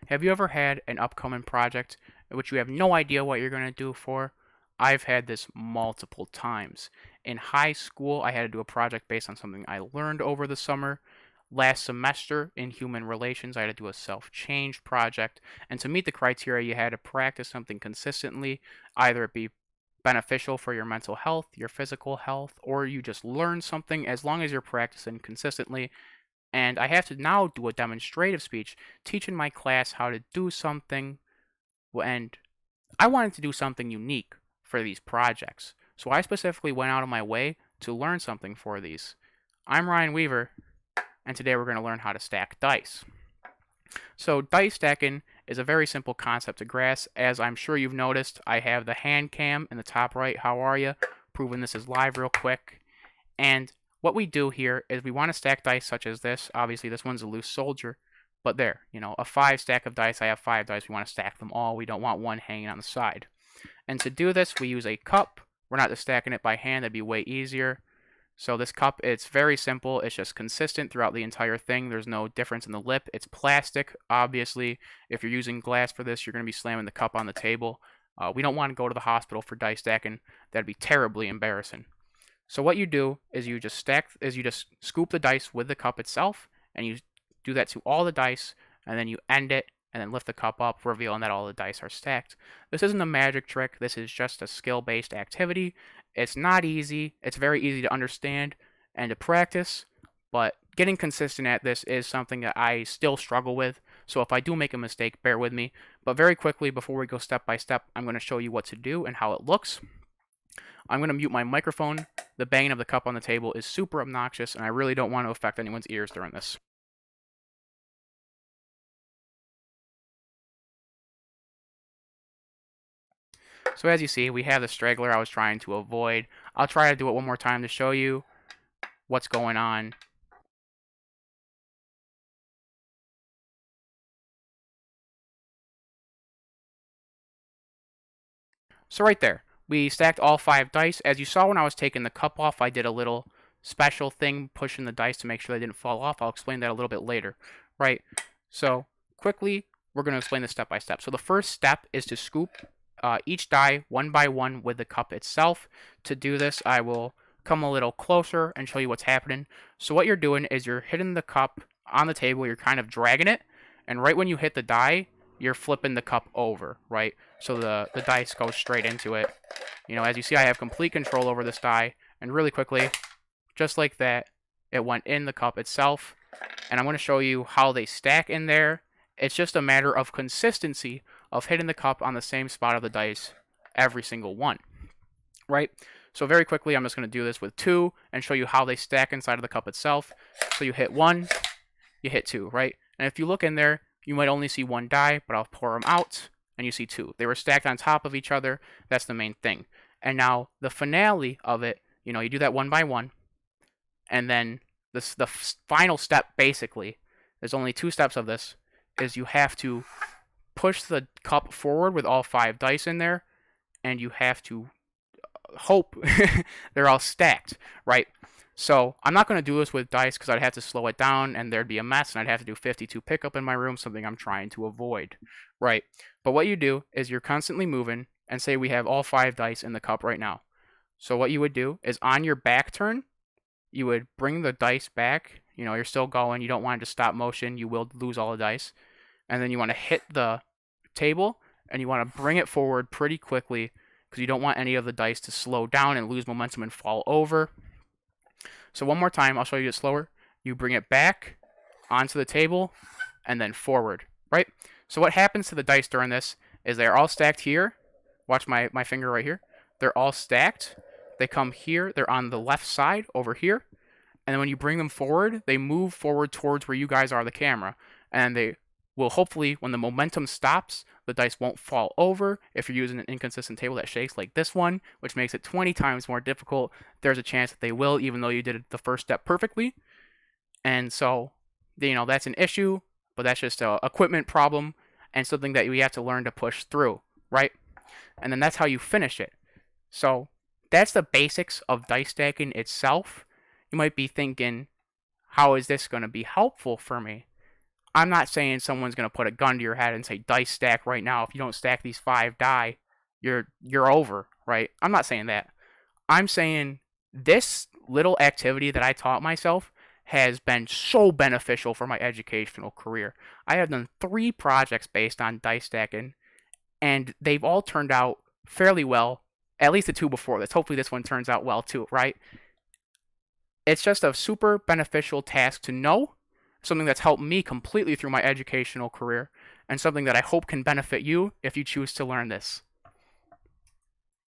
Have you ever had an upcoming project in which you have no idea what you're going to do for? I've had this multiple times. In high school, I had to do a project based on something I learned over the summer. Last semester, in human relations, I had to do a self-change project. And to meet the criteria, you had to practice something consistently, either it be beneficial for your mental health, your physical health, or you just learn something. As long as you're practicing consistently, and I have to now do a demonstrative speech teaching my class how to do something, and I wanted to do something unique for these projects. So I specifically went out of my way to learn something for these. I'm Ryan Weaver, and today we're going to learn how to stack dice. So dice stacking is a very simple concept to grasp. As I'm sure you've noticed, I have the hand cam in the top right. How are you? Proving this is live real quick. And what we do here is we want to stack dice such as this. Obviously, this one's a loose soldier, but there, a 5 stack of dice. I have 5 dice. We want to stack them all. We don't want one hanging on the side. And to do this, we use a cup. We're not just stacking it by hand. That'd be way easier. So this cup, it's very simple. It's just consistent throughout the entire thing. There's no difference in the lip. It's plastic, obviously. If you're using glass for this, you're going to be slamming the cup on the table. We don't want to go to the hospital for dice stacking. That'd be terribly embarrassing. So what you do is you just scoop the dice with the cup itself, and you do that to all the dice, and then you end it, and then lift the cup up, revealing that all the dice are stacked. This isn't a magic trick. This is just a skill-based activity. It's not easy. It's very easy to understand and to practice, but getting consistent at this is something that I still struggle with. So if I do make a mistake, bear with me. But very quickly, before we go step by step, I'm going to show you what to do and how it looks. I'm going to mute my microphone. The banging of the cup on the table is super obnoxious, and I really don't want to affect anyone's ears during this. So as you see, we have the straggler I was trying to avoid. I'll try to do it one more time to show you what's going on. So right there, we stacked all 5 dice. As you saw when I was taking the cup off, I did a little special thing pushing the dice to make sure they didn't fall off. I'll explain that a little bit later. Right, so quickly, we're going to explain this step by step. So the first step is to scoop each die one by one with the cup itself. To do this, I will come a little closer and show you what's happening. So what you're doing is you're hitting the cup on the table, you're kind of dragging it, and right when you hit the die, you're flipping the cup over, right? So the dice go straight into it. As you see, I have complete control over this die, and really quickly, just like that, it went in the cup itself. And I'm going to show you how they stack in there. It's just a matter of consistency of hitting the cup on the same spot of the dice every single one, right? So very quickly, I'm just going to do this with 2 and show you how they stack inside of the cup itself. So you hit 1, you hit 2, right? And if you look in there, you might only see 1 die, but I'll pour them out, and you see 2. They were stacked on top of each other. That's the main thing. And now the finale of it, you do that one by one, and then the final step, basically, there's only 2 steps of this, is you have to push the cup forward with all 5 dice in there, and you have to hope they're all stacked, right? So I'm not going to do this with dice because I'd have to slow it down and there'd be a mess, and I'd have to do 52 pickup in my room, something I'm trying to avoid, right? But what you do is you're constantly moving, and say we have all 5 dice in the cup right now. So what you would do is on your back turn, you would bring the dice back. You're still going. You don't want to stop motion. You will lose all the dice. And then you want to hit the table, and you want to bring it forward pretty quickly because you don't want any of the dice to slow down and lose momentum and fall over. So one more time, I'll show you it slower. You bring it back onto the table and then forward, right? So what happens to the dice during this is they're all stacked here. Watch my finger right here. They're all stacked. They come here. They're on the left side over here. And then when you bring them forward, they move forward towards where you guys are, the camera. And they will hopefully, when the momentum stops, the dice won't fall over. If you're using an inconsistent table that shakes like this one, which makes it 20 times more difficult, there's a chance that they will, even though you did the first step perfectly. And so, that's an issue, but that's just an equipment problem and something that we have to learn to push through, right? And then that's how you finish it. So that's the basics of dice stacking itself. You might be thinking, how is this going to be helpful for me? I'm not saying someone's going to put a gun to your head and say dice stack right now. If you don't stack these 5 die, you're over, right? I'm not saying that. I'm saying this little activity that I taught myself has been so beneficial for my educational career. I have done 3 projects based on dice stacking, and they've all turned out fairly well. At least the 2 before this. Hopefully this one turns out well too, right? It's just a super beneficial task to know, something that's helped me completely through my educational career, and something that I hope can benefit you if you choose to learn this.